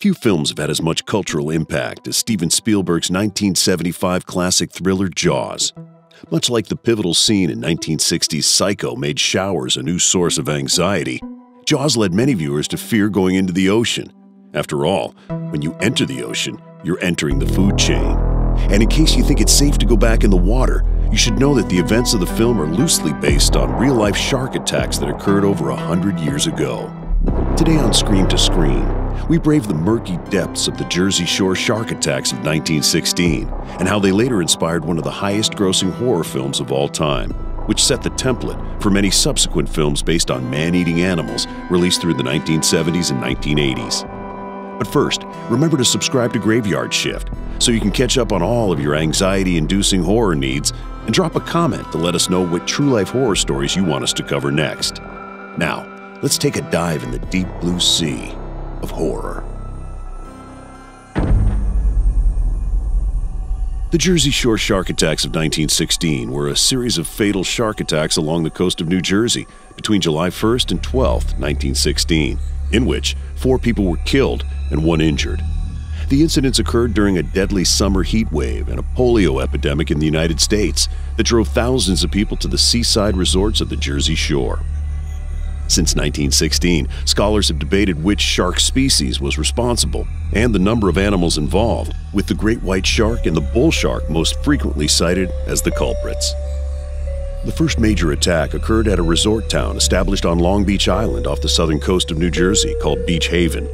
Few films have had as much cultural impact as Steven Spielberg's 1975 classic thriller Jaws. Much like the pivotal scene in 1960's Psycho made showers a new source of anxiety, Jaws led many viewers to fear going into the ocean. After all, when you enter the ocean, you're entering the food chain. And in case you think it's safe to go back in the water, you should know that the events of the film are loosely based on real-life shark attacks that occurred over 100 years ago. Today on Screen to Screen, we brave the murky depths of the Jersey Shore shark attacks of 1916 and how they later inspired one of the highest-grossing horror films of all time, which set the template for many subsequent films based on man-eating animals released through the 1970s and 1980s. But first, remember to subscribe to Graveyard Shift so you can catch up on all of your anxiety-inducing horror needs, and drop a comment to let us know what true-life horror stories you want us to cover next. Now, let's take a dive in the deep blue sea of horror. The Jersey Shore shark attacks of 1916 were a series of fatal shark attacks along the coast of New Jersey between July 1st and 12th, 1916, in which 4 people were killed and 1 injured. The incidents occurred during a deadly summer heat wave and a polio epidemic in the United States that drove thousands of people to the seaside resorts of the Jersey Shore. Since 1916, scholars have debated which shark species was responsible and the number of animals involved, with the great white shark and the bull shark most frequently cited as the culprits. The first major attack occurred at a resort town established on Long Beach Island off the southern coast of New Jersey called Beach Haven.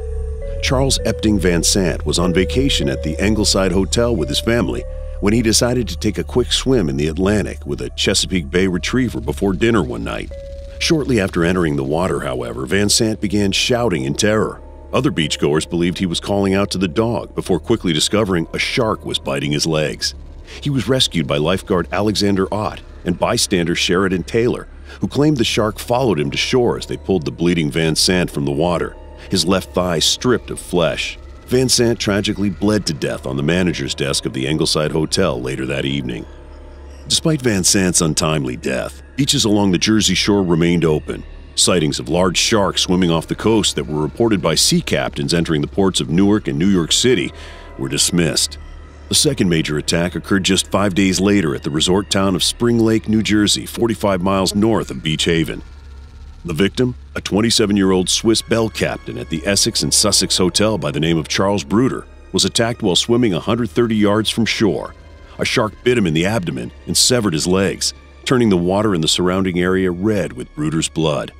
Charles Epting Van Sant was on vacation at the Ingleside Hotel with his family when he decided to take a quick swim in the Atlantic with a Chesapeake Bay retriever before dinner one night. Shortly after entering the water, however, Van Sant began shouting in terror. Other beachgoers believed he was calling out to the dog before quickly discovering a shark was biting his legs. He was rescued by lifeguard Alexander Ott and bystander Sheridan Taylor, who claimed the shark followed him to shore as they pulled the bleeding Van Sant from the water, his left thigh stripped of flesh. Van Sant tragically bled to death on the manager's desk of the Ingleside Hotel later that evening. Despite Van Sant's untimely death, beaches along the Jersey Shore remained open. Sightings of large sharks swimming off the coast that were reported by sea captains entering the ports of Newark and New York City were dismissed. The second major attack occurred just 5 days later at the resort town of Spring Lake, New Jersey, 45 miles north of Beach Haven. The victim, a 27-year-old Swiss bell captain at the Essex and Sussex Hotel by the name of Charles Bruder, was attacked while swimming 130 yards from shore. A shark bit him in the abdomen and severed his legs, turning the water in the surrounding area red with Bruder's blood.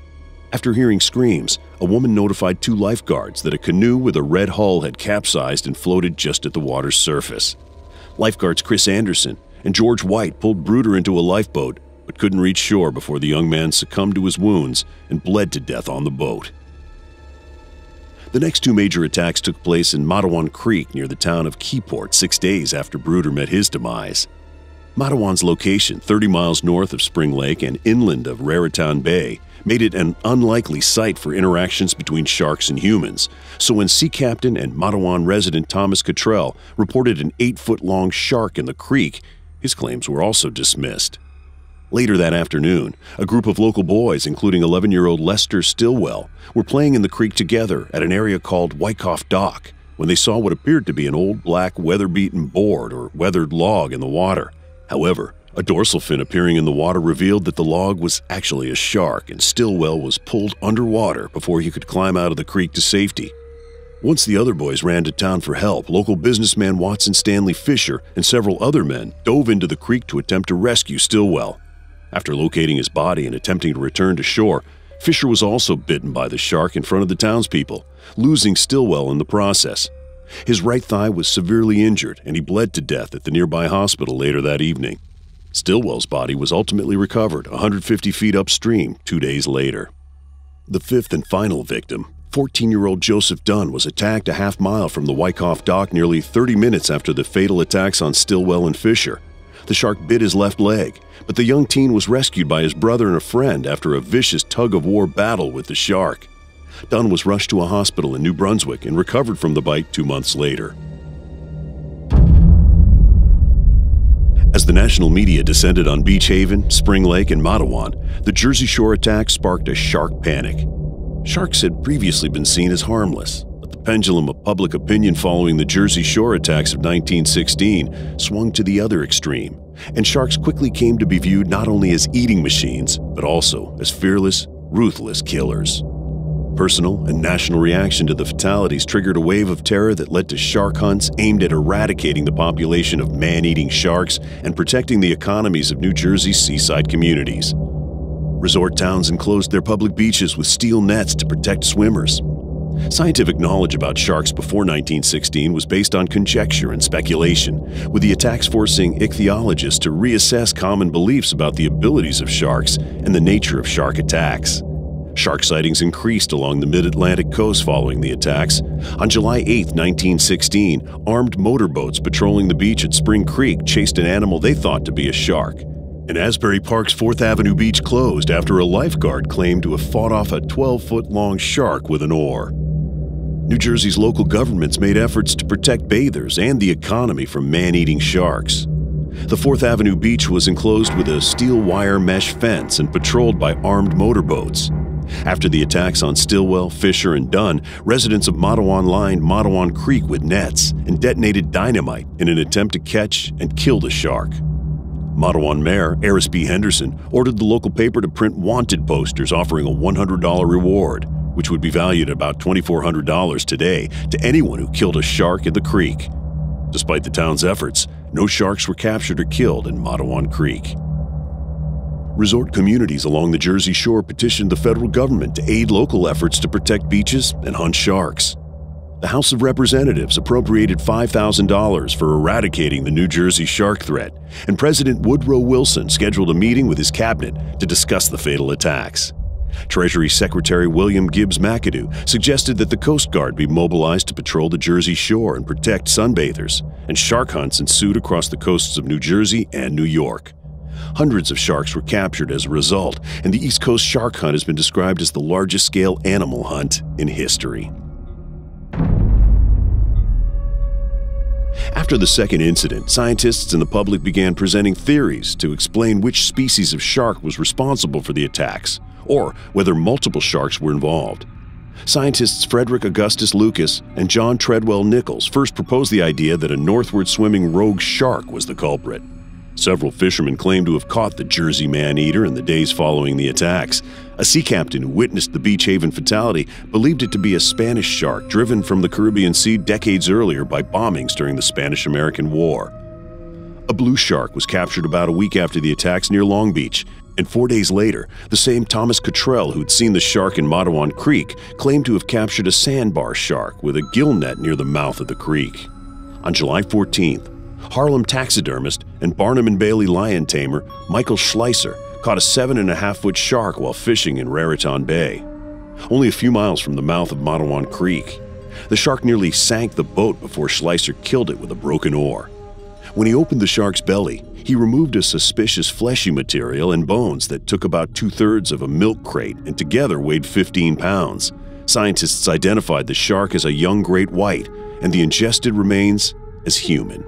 After hearing screams, a woman notified 2 lifeguards that a canoe with a red hull had capsized and floated just at the water's surface. Lifeguards Chris Anderson and George White pulled Bruder into a lifeboat, but couldn't reach shore before the young man succumbed to his wounds and bled to death on the boat. The next 2 major attacks took place in Matawan Creek near the town of Keyport 6 days after Bruder met his demise. Matawan's location, 30 miles north of Spring Lake and inland of Raritan Bay, made it an unlikely site for interactions between sharks and humans, so when Sea Captain and Matawan resident Thomas Cottrell reported an 8-foot-long shark in the creek, his claims were also dismissed. Later that afternoon, a group of local boys, including 11-year-old Lester Stillwell, were playing in the creek together at an area called Wyckoff Dock when they saw what appeared to be an old black weather-beaten board or weathered log in the water. However, a dorsal fin appearing in the water revealed that the log was actually a shark, and Stillwell was pulled underwater before he could climb out of the creek to safety. Once the other boys ran to town for help, local businessman Watson Stanley Fisher and several other men dove into the creek to attempt to rescue Stillwell. After locating his body and attempting to return to shore, Fisher was also bitten by the shark in front of the townspeople, losing Stillwell in the process. His right thigh was severely injured, and he bled to death at the nearby hospital later that evening. Stillwell's body was ultimately recovered 150 feet upstream 2 days later. The 5th and final victim, 14-year-old Joseph Dunn, was attacked a half-mile from the Wyckoff Dock nearly 30 minutes after the fatal attacks on Stillwell and Fisher. The shark bit his left leg, but the young teen was rescued by his brother and a friend after a vicious tug-of-war battle with the shark. Dunn was rushed to a hospital in New Brunswick and recovered from the bite 2 months later. As the national media descended on Beach Haven, Spring Lake, and Matawan, the Jersey Shore attack sparked a shark panic. Sharks had previously been seen as harmless, but the pendulum of public opinion following the Jersey Shore attacks of 1916 swung to the other extreme, and sharks quickly came to be viewed not only as eating machines, but also as fearless, ruthless killers. Personal and national reaction to the fatalities triggered a wave of terror that led to shark hunts aimed at eradicating the population of man-eating sharks and protecting the economies of New Jersey's seaside communities. Resort towns enclosed their public beaches with steel nets to protect swimmers. Scientific knowledge about sharks before 1916 was based on conjecture and speculation, with the attacks forcing ichthyologists to reassess common beliefs about the abilities of sharks and the nature of shark attacks. Shark sightings increased along the mid-Atlantic coast following the attacks. On July 8, 1916, armed motorboats patrolling the beach at Spring Creek chased an animal they thought to be a shark. And Asbury Park's 4th Avenue beach closed after a lifeguard claimed to have fought off a 12-foot-long shark with an oar. New Jersey's local governments made efforts to protect bathers and the economy from man-eating sharks. The 4th Avenue beach was enclosed with a steel wire mesh fence and patrolled by armed motorboats. After the attacks on Stillwell, Fisher, and Dunn, residents of Matawan lined Matawan Creek with nets and detonated dynamite in an attempt to catch and kill the shark. Matawan Mayor Eris B. Henderson ordered the local paper to print wanted posters offering a $100 reward, which would be valued at about $2,400 today to anyone who killed a shark in the creek. Despite the town's efforts, no sharks were captured or killed in Matawan Creek. Resort communities along the Jersey Shore petitioned the federal government to aid local efforts to protect beaches and hunt sharks. The House of Representatives appropriated $5,000 for eradicating the New Jersey shark threat, and President Woodrow Wilson scheduled a meeting with his cabinet to discuss the fatal attacks. Treasury Secretary William Gibbs McAdoo suggested that the Coast Guard be mobilized to patrol the Jersey Shore and protect sunbathers, and shark hunts ensued across the coasts of New Jersey and New York. Hundreds of sharks were captured as a result, and the East Coast shark hunt has been described as the largest-scale animal hunt in history. After the second incident, scientists and the public began presenting theories to explain which species of shark was responsible for the attacks, or whether multiple sharks were involved. Scientists Frederick Augustus Lucas and John Treadwell Nichols first proposed the idea that a northward swimming rogue shark was the culprit. Several fishermen claimed to have caught the Jersey man-eater in the days following the attacks. A sea captain who witnessed the Beach Haven fatality believed it to be a Spanish shark driven from the Caribbean Sea decades earlier by bombings during the Spanish-American War. A blue shark was captured about a week after the attacks near Long Beach, and 4 days later, the same Thomas Cottrell who'd seen the shark in Matawan Creek claimed to have captured a sandbar shark with a gill net near the mouth of the creek. On July 14th, Harlem taxidermist and Barnum and Bailey lion tamer Michael Schleiser caught a 7.5-foot shark while fishing in Raritan Bay, only a few miles from the mouth of Matawan Creek. The shark nearly sank the boat before Schleiser killed it with a broken oar. When he opened the shark's belly, he removed a suspicious fleshy material and bones that took about 2/3 of a milk crate and together weighed 15 pounds. Scientists identified the shark as a young great white and the ingested remains as human.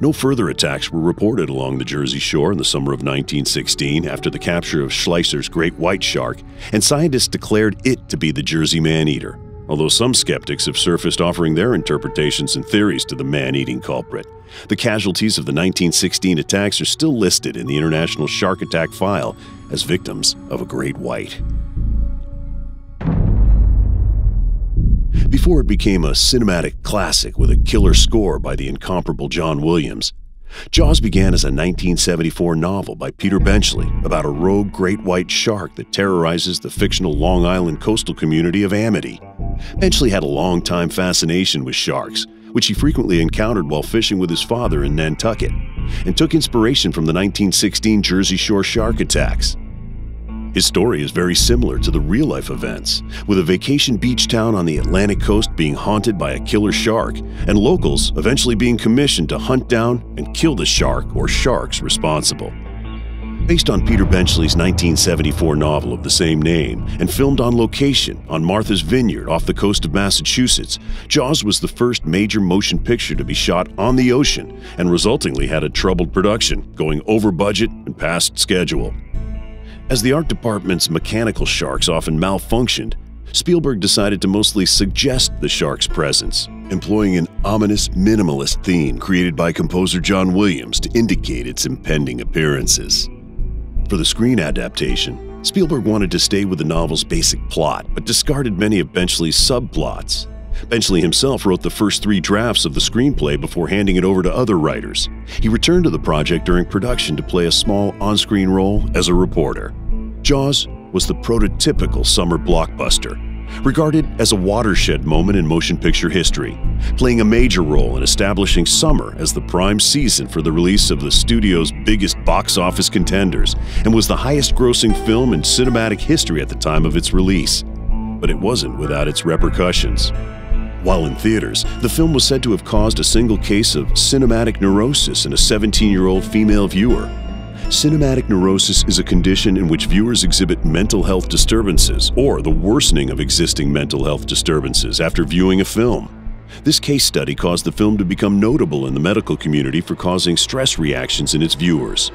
No further attacks were reported along the Jersey Shore in the summer of 1916 after the capture of Schleiser's great white shark, and scientists declared it to be the Jersey man-eater, although some skeptics have surfaced offering their interpretations and theories to the man-eating culprit. The casualties of the 1916 attacks are still listed in the International Shark Attack File as victims of a great white. Before it became a cinematic classic with a killer score by the incomparable John Williams, Jaws began as a 1974 novel by Peter Benchley about a rogue great white shark that terrorizes the fictional Long Island coastal community of Amity. Benchley had a long-time fascination with sharks, which he frequently encountered while fishing with his father in Nantucket, and took inspiration from the 1916 Jersey Shore shark attacks. His story is very similar to the real-life events, with a vacation beach town on the Atlantic coast being haunted by a killer shark, and locals eventually being commissioned to hunt down and kill the shark or sharks responsible. Based on Peter Benchley's 1974 novel of the same name and filmed on location on Martha's Vineyard off the coast of Massachusetts, Jaws was the first major motion picture to be shot on the ocean and resultingly had a troubled production, going over budget and past schedule. As the art department's mechanical sharks often malfunctioned, Spielberg decided to mostly suggest the shark's presence, employing an ominous minimalist theme created by composer John Williams to indicate its impending appearances. For the screen adaptation, Spielberg wanted to stay with the novel's basic plot, but discarded many of Benchley's subplots. Benchley himself wrote the first 3 drafts of the screenplay before handing it over to other writers. He returned to the project during production to play a small on-screen role as a reporter. Jaws was the prototypical summer blockbuster, regarded as a watershed moment in motion picture history, playing a major role in establishing summer as the prime season for the release of the studio's biggest box office contenders, and was the highest-grossing film in cinematic history at the time of its release. But it wasn't without its repercussions. While in theaters, the film was said to have caused a single case of cinematic neurosis in a 17-year-old female viewer. Cinematic neurosis is a condition in which viewers exhibit mental health disturbances or the worsening of existing mental health disturbances after viewing a film. This case study caused the film to become notable in the medical community for causing stress reactions in its viewers.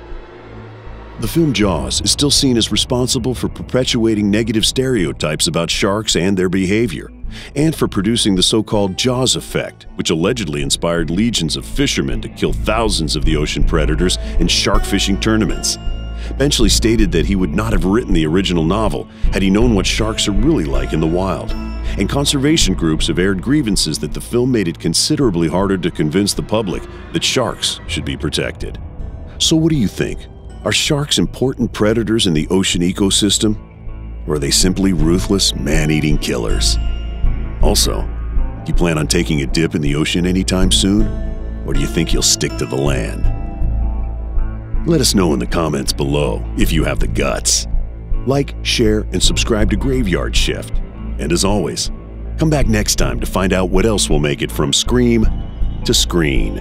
The film Jaws is still seen as responsible for perpetuating negative stereotypes about sharks and their behavior, and for producing the so-called Jaws effect, which allegedly inspired legions of fishermen to kill thousands of the ocean predators in shark fishing tournaments. Benchley stated that he would not have written the original novel had he known what sharks are really like in the wild, and conservation groups have aired grievances that the film made it considerably harder to convince the public that sharks should be protected. So what do you think? Are sharks important predators in the ocean ecosystem? Or are they simply ruthless, man-eating killers? Also, do you plan on taking a dip in the ocean anytime soon? Or do you think you'll stick to the land? Let us know in the comments below if you have the guts. Like, share, and subscribe to Graveyard Shift. And as always, come back next time to find out what else will make it from Scream to Screen.